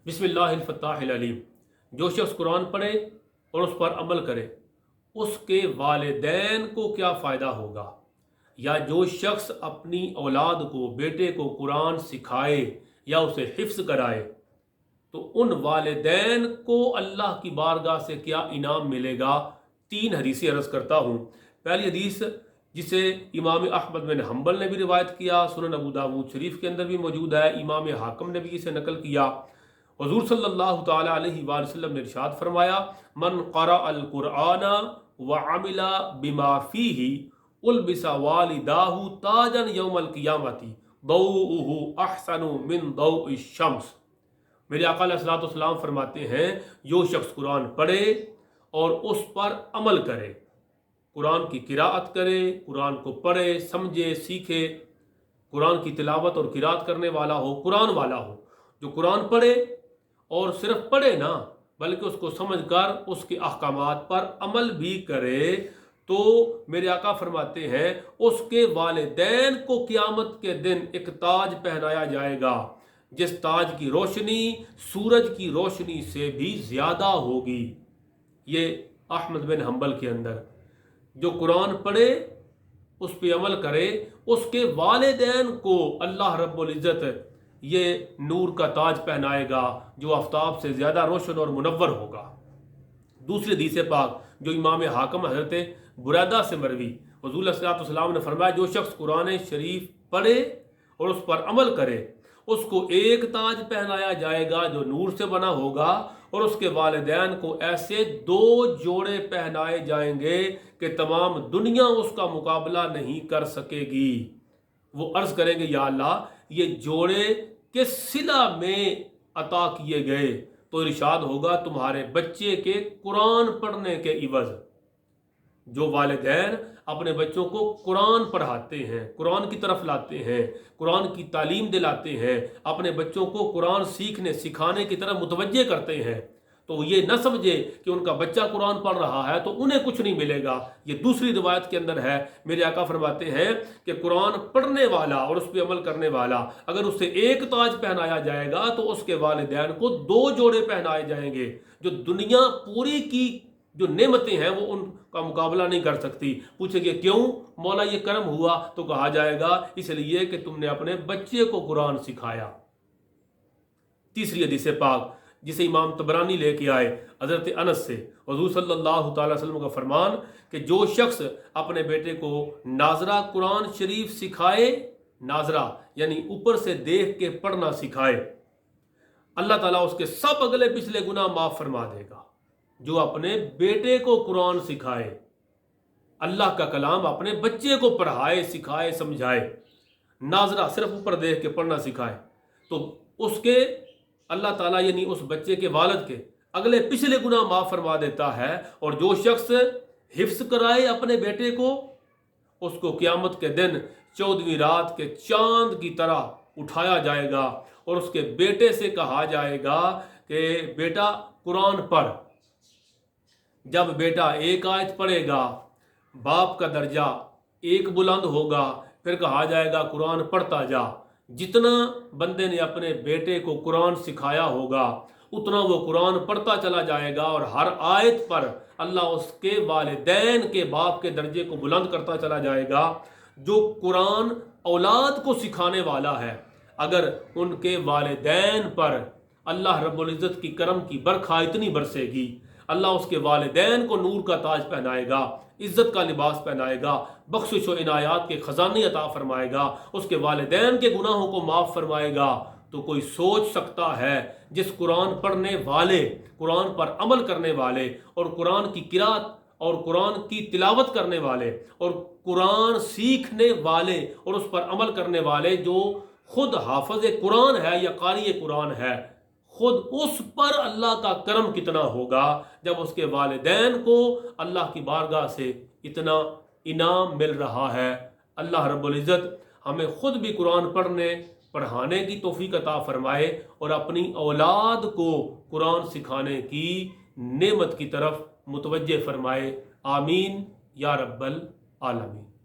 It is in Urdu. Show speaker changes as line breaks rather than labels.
بسم اللہ الفتاح العلیم۔ جو شخص قرآن پڑھے اور اس پر عمل کرے اس کے والدین کو کیا فائدہ ہوگا؟ یا جو شخص اپنی اولاد کو، بیٹے کو قرآن سکھائے یا اسے حفظ کرائے تو ان والدین کو اللہ کی بارگاہ سے کیا انعام ملے گا؟ 3 حدیثیں عرض کرتا ہوں۔ پہلی حدیث جسے امام احمد بن حنبل نے بھی روایت کیا، سنن ابو داود شریف کے اندر بھی موجود ہے، امام حاکم نے بھی اسے نقل کیا۔ حضور صلی اللہ تعالی علیہ وآلہ وسلم نے ارشاد فرمایا، من قرأ القرآن وعمل بما فیہ البس والداہ تاجا یوم القیامت ضوءہ احسن من ضوء الشمس۔ میرے آقا علیہ الصلوۃ والسلام فرماتے ہیں، جو شخص قرآن پڑھے اور اس پر عمل کرے، قرآن کی قراءت کرے، قرآن کو پڑھے، سمجھے، سیکھے، قرآن کی تلاوت اور قراءت کرنے والا ہو، قرآن والا ہو، جو قرآن پڑھے اور صرف پڑھے نہ بلکہ اس کو سمجھ کر اس کے احکامات پر عمل بھی کرے، تو میرے آقا فرماتے ہیں اس کے والدین کو قیامت کے دن ایک تاج پہنایا جائے گا جس تاج کی روشنی سورج کی روشنی سے بھی زیادہ ہوگی۔ یہ احمد بن حنبل کے اندر جو قرآن پڑھے اس پہ عمل کرے اس کے والدین کو اللہ رب العزت یہ نور کا تاج پہنائے گا جو آفتاب سے زیادہ روشن اور منور ہوگا۔ دوسری حدیث پاک جو امام حاکم حضرت بریدہ سے مروی، حضور صلی اللہ علیہ وسلم نے فرمایا، جو شخص قرآن شریف پڑھے اور اس پر عمل کرے اس کو ایک تاج پہنایا جائے گا جو نور سے بنا ہوگا، اور اس کے والدین کو ایسے 2 جوڑے پہنائے جائیں گے کہ تمام دنیا اس کا مقابلہ نہیں کر سکے گی۔ وہ عرض کریں گے، یا اللہ یہ جوڑے کس صلہ میں عطا کیے گئے؟ تو ارشاد ہوگا، تمہارے بچے کے قرآن پڑھنے کے عوض۔ جو والدین اپنے بچوں کو قرآن پڑھاتے ہیں، قرآن کی طرف لاتے ہیں، قرآن کی تعلیم دلاتے ہیں، اپنے بچوں کو قرآن سیکھنے سکھانے کی طرف متوجہ کرتے ہیں، تو یہ نہ سمجھے کہ ان کا بچہ قرآن پڑھ رہا ہے تو انہیں کچھ نہیں ملے گا۔ یہ دوسری روایت کے اندر ہے، میرے آقا فرماتے ہیں کہ قرآن پڑھنے والا اور اس پہ عمل کرنے والا اگر اسے ایک تاج پہنایا جائے گا تو اس کے والدین کو 2 جوڑے پہنائے جائیں گے جو دنیا پوری کی جو نعمتیں ہیں وہ ان کا مقابلہ نہیں کر سکتی۔ پوچھیں گے کیوں مولا یہ کرم ہوا؟ تو کہا جائے گا اس لیے کہ تم نے اپنے بچے کو قرآن سکھایا۔ تیسری حدیث پاک جسے امام طبرانی لے کے آئے حضرت انس سے، حضور صلی اللہ تعالی وسلم کا فرمان کہ جو شخص اپنے بیٹے کو ناظرہ قرآن شریف سکھائے، ناظرہ یعنی اوپر سے دیکھ کے پڑھنا سکھائے، اللہ تعالیٰ اس کے سب اگلے پچھلے گناہ معاف فرما دے گا۔ جو اپنے بیٹے کو قرآن سکھائے، اللہ کا کلام اپنے بچے کو پڑھائے، سکھائے، سمجھائے، ناظرہ صرف اوپر دیکھ کے پڑھنا سکھائے، تو اس کے اللہ تعالیٰ یعنی اس بچے کے والد کے اگلے پچھلے گناہ معاف فرما دیتا ہے۔ اور جو شخص حفظ کرائے اپنے بیٹے کو، اس کو قیامت کے دن 14ویں رات کے چاند کی طرح اٹھایا جائے گا اور اس کے بیٹے سے کہا جائے گا کہ بیٹا قرآن پڑھ۔ جب بیٹا ایک آیت پڑھے گا باپ کا درجہ 1 بلند ہوگا، پھر کہا جائے گا قرآن پڑھتا جا۔ جتنا بندے نے اپنے بیٹے کو قرآن سکھایا ہوگا اتنا وہ قرآن پڑھتا چلا جائے گا، اور ہر آیت پر اللہ اس کے والدین کے باپ کے درجے کو بلند کرتا چلا جائے گا۔ جو قرآن اولاد کو سکھانے والا ہے، اگر ان کے والدین پر اللہ رب العزت کی کرم کی برکھا اتنی برسے گی، اللہ اس کے والدین کو نور کا تاج پہنائے گا، عزت کا لباس پہنائے گا، بخشش و عنایات کے خزانے عطا فرمائے گا، اس کے والدین کے گناہوں کو معاف فرمائے گا۔ تو کوئی سوچ سکتا ہے جس قرآن پڑھنے والے، قرآن پر عمل کرنے والے اور قرآن کی قراءت اور قرآن کی تلاوت کرنے والے اور قرآن سیکھنے والے اور اس پر عمل کرنے والے جو خود حافظ قرآن ہے یا قاری قرآن ہے، خود اس پر اللہ کا کرم کتنا ہوگا جب اس کے والدین کو اللہ کی بارگاہ سے اتنا انعام مل رہا ہے۔ اللہ رب العزت ہمیں خود بھی قرآن پڑھنے پڑھانے کی توفیق عطا فرمائے اور اپنی اولاد کو قرآن سکھانے کی نعمت کی طرف متوجہ فرمائے۔ آمین یا رب العالمین۔